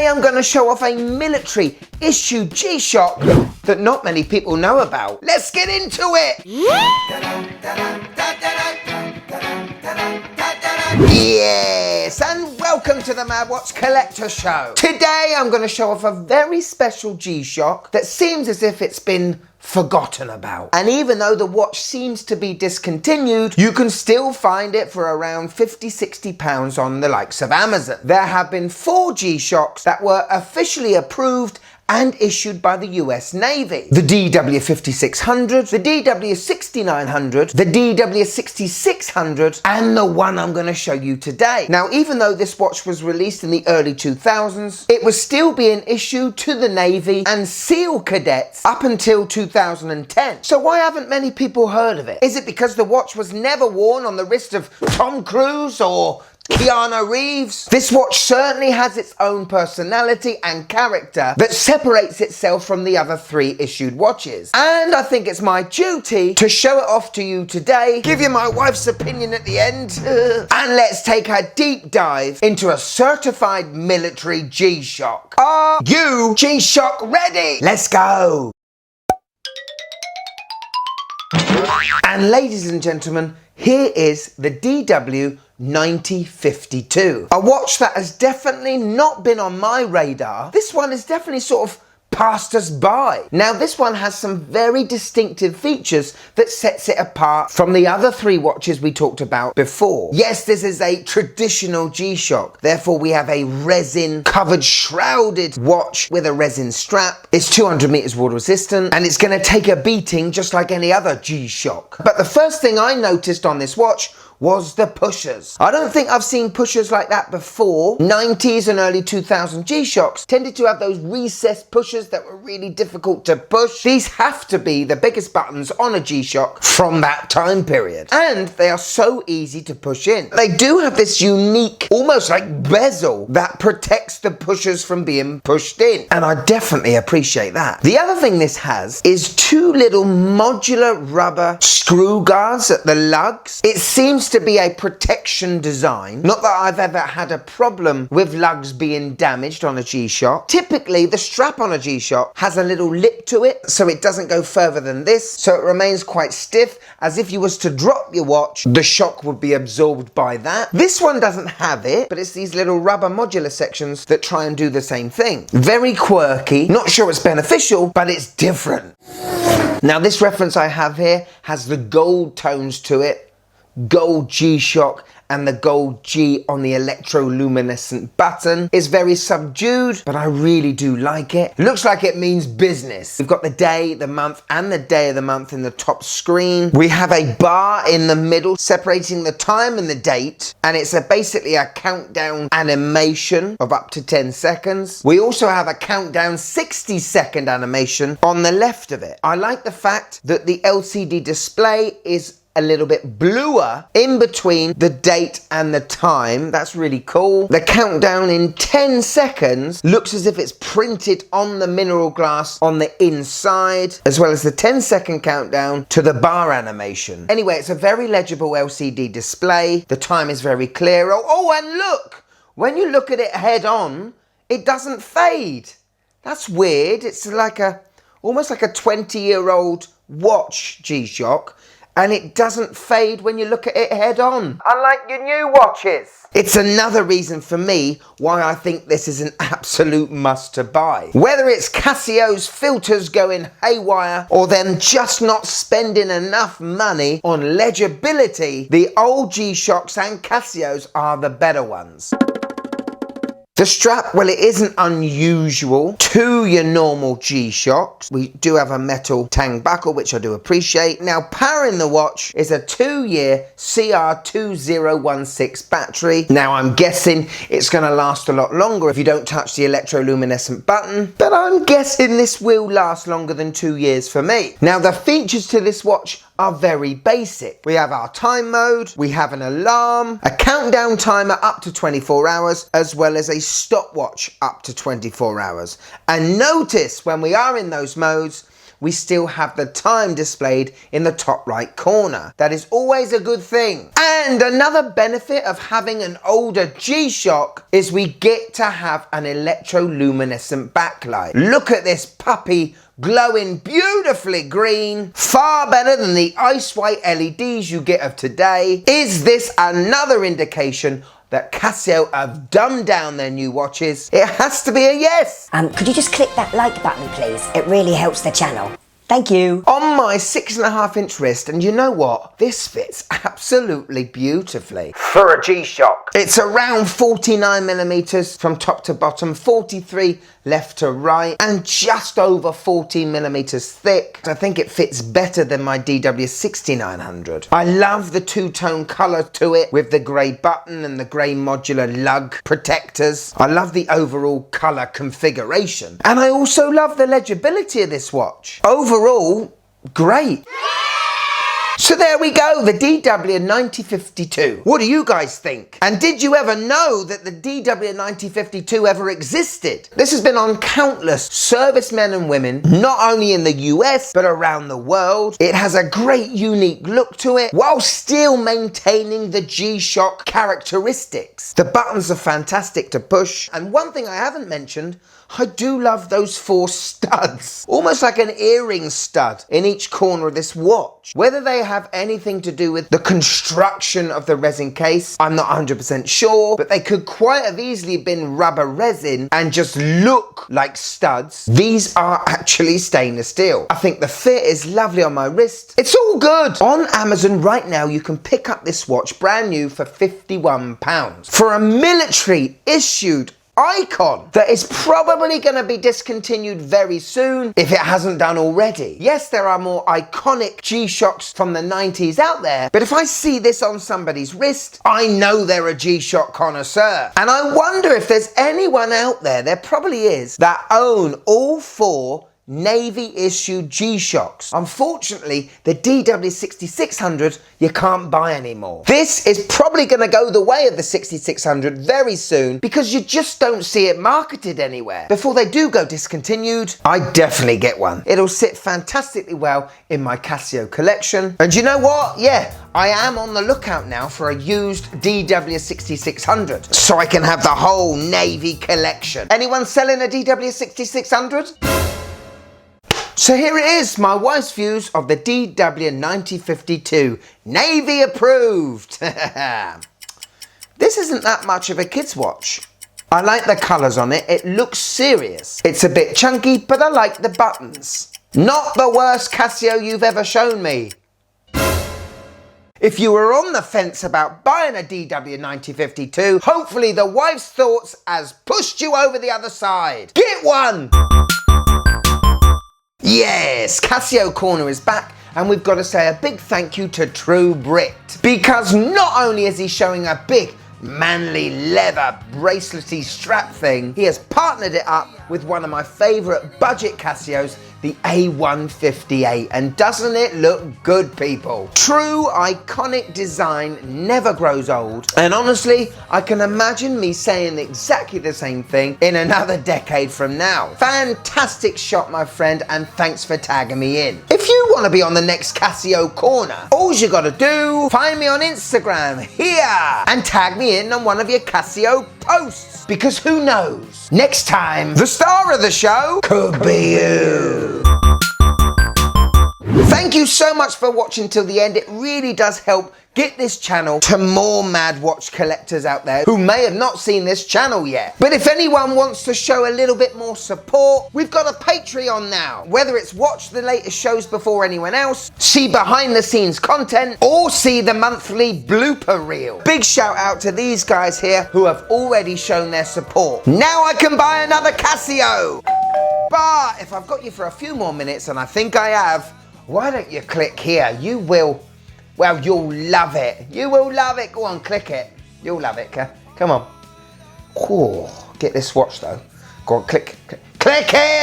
Today I'm going to show off a military issue G-Shock that not many people know about. Let's get into it! Yes, and welcome to the MADWATCH Collector Show. Today I'm going to show off a very special G-Shock that seems as if it's been forgotten about. And even though the watch seems to be discontinued, you can still find it for around £50–60 on the likes of Amazon. There have been 4 G-Shocks that were officially approved and issued by the US Navy. The DW5600, the DW6900, the DW6600, and the one I'm going to show you today. Now, even though this watch was released in the early 2000s, it was still being issued to the Navy and SEAL cadets up until 2010. So why haven't many people heard of it? Is it because the watch was never worn on the wrist of Tom Cruise or Keanu Reeves? This watch certainly has its own personality and character that separates itself from the other 3 issued watches. And I think it's my duty to show it off to you today, give you my wife's opinion at the end, and let's take a deep dive into a certified military G-Shock. Are you G-Shock ready? Let's go! And ladies and gentlemen, here is the DW9052. A watch that has definitely not been on my radar. This one is definitely sort of passed us by. Now, this one has some very distinctive features that sets it apart from the other 3 watches we talked about before. Yes, this is a traditional G-Shock. Therefore, we have a resin covered shrouded watch with a resin strap. It's 200 meters water resistant and it's going to take a beating just like any other G-Shock. But the first thing I noticed on this watch was the pushers. I don't think I've seen pushers like that before. 90s and early 2000 G-Shocks tended to have those recessed pushers that were really difficult to push. These have to be the biggest buttons on a G-Shock from that time period. And they are so easy to push in. They do have this unique, almost like bezel that protects the pushers from being pushed in. And I definitely appreciate that. The other thing this has is 2 little modular rubber screw guards at the lugs. It seems to be a protection design. Not that I've ever had a problem with lugs being damaged on a G-Shock. Typically, the strap on a G-Shock has a little lip to it, so it doesn't go further than this, so it remains quite stiff, as if you was to drop your watch, the shock would be absorbed by that. This one doesn't have it, but it's these little rubber modular sections that try and do the same thing. Very quirky, not sure it's beneficial, but it's different. Now, this reference I have here has the gold tones to it. Gold G-Shock and the gold G on the electroluminescent button is very subdued, but I really do like it. Looks like it means business. We've got the day, the month, and the day of the month in the top screen. We have a bar in the middle separating the time and the date, and it's basically a countdown animation of up to 10 seconds. We also have a countdown 60-second animation on the left of it. I like the fact that the LCD display is a little bit bluer in between the date and the time. That's really cool. The countdown in 10 seconds looks as if it's printed on the mineral glass on the inside, as well as the 10-second countdown to the bar animation. Anyway, it's a very legible LCD display. The time is very clear. Oh, and look! When you look at it head on, it doesn't fade. That's weird. It's like almost like a 20-year-old watch G-Shock, and it doesn't fade when you look at it head on, unlike your new watches. It's another reason for me why I think this is an absolute must to buy. Whether it's Casio's filters going haywire or them just not spending enough money on legibility, the old G-Shocks and Casios are the better ones. The strap, well, it isn't unusual to your normal G-Shocks. We do have a metal tang buckle, which I do appreciate. Now, powering the watch is a 2-year CR2016 battery. Now, I'm guessing it's going to last a lot longer if you don't touch the electroluminescent button, but I'm guessing this will last longer than 2 years for me. Now, the features to this watch are very basic. We have our time mode, we have an alarm, a countdown timer up to 24 hours, as well as a stopwatch up to 24 hours. And notice when we are in those modes, we still have the time displayed in the top right corner. That is always a good thing. And another benefit of having an older G-Shock is we get to have an electroluminescent backlight. Look at this puppy glowing beautifully green, far better than the ice white LEDs you get of today. Is this another indication that Casio have dumbed down their new watches? It has to be a yes. Could you just click that like button, please? It really helps the channel. Thank you. On my 6.5-inch wrist, and you know what? This fits absolutely beautifully for a G-Shock. It's around 49mm from top to bottom, 43 left to right, and just over 14mm thick. I think it fits better than my DW6900. I love the two-tone colour to it with the grey button and the grey modular lug protectors. I love the overall colour configuration. And I also love the legibility of this watch. Overall, great. So there we go, the DW9052. What do you guys think? And did you ever know that the DW9052 ever existed? This has been on countless servicemen and women, not only in the US, but around the world. It has a great unique look to it, while still maintaining the G-Shock characteristics. The buttons are fantastic to push, and one thing I haven't mentioned, I do love those 4 studs. Almost like an earring stud in each corner of this watch. Whether they have anything to do with the construction of the resin case, I'm not 100% sure, but they could quite have easily been rubber resin and just look like studs. These are actually stainless steel. I think the fit is lovely on my wrist. It's all good. On Amazon right now, you can pick up this watch brand new for £51. For a military issued icon that is probably going to be discontinued very soon if it hasn't done already. Yes, there are more iconic G-Shocks from the 90s out there, but if I see this on somebody's wrist, I know they're a G-Shock connoisseur. And I wonder if there's anyone out there probably is, that own all 4 Navy issued G-Shocks. Unfortunately, the DW6600 you can't buy anymore. This is probably going to go the way of the 6600 very soon because you just don't see it marketed anywhere. Before they do go discontinued, I definitely get one. It'll sit fantastically well in my Casio collection. And you know what? Yeah, I am on the lookout now for a used DW6600 so I can have the whole Navy collection. Anyone selling a DW6600? So here it is, my wife's views of the DW9052, Navy approved. This isn't that much of a kid's watch. I like the colours on it, it looks serious. It's a bit chunky, but I like the buttons. Not the worst Casio you've ever shown me. If you were on the fence about buying a DW9052, hopefully the wife's thoughts has pushed you over the other side. Get one! Yes, Casio Corner is back, and we've got to say a big thank you to True Brit, because not only is he showing a big manly leather bracelety strap thing, he has partnered it up with one of my favourite budget Casios, the A158, and doesn't it look good, people? True iconic design never grows old, and honestly I can imagine me saying exactly the same thing in another decade from now. Fantastic shot, my friend, and thanks for tagging me in. If you want to be on the next Casio Corner, all you gotta do, find me on Instagram here and tag me in on one of your Casio posts, because who knows, next time the star of the show could be you. Thank you so much for watching till the end. It really does help get this channel to more mad watch collectors out there who may have not seen this channel yet. But if anyone wants to show a little bit more support, we've got a Patreon now. Whether it's watch the latest shows before anyone else, see behind the scenes content, or see the monthly blooper reel. Big shout out to these guys here who have already shown their support. Now I can buy another Casio. But if I've got you for a few more minutes, and I think I have, why don't you click here? You will, well, you'll love it. You will love it. Go on, click it. You'll love it, come on. Oh, get this watch though. Go on, click it.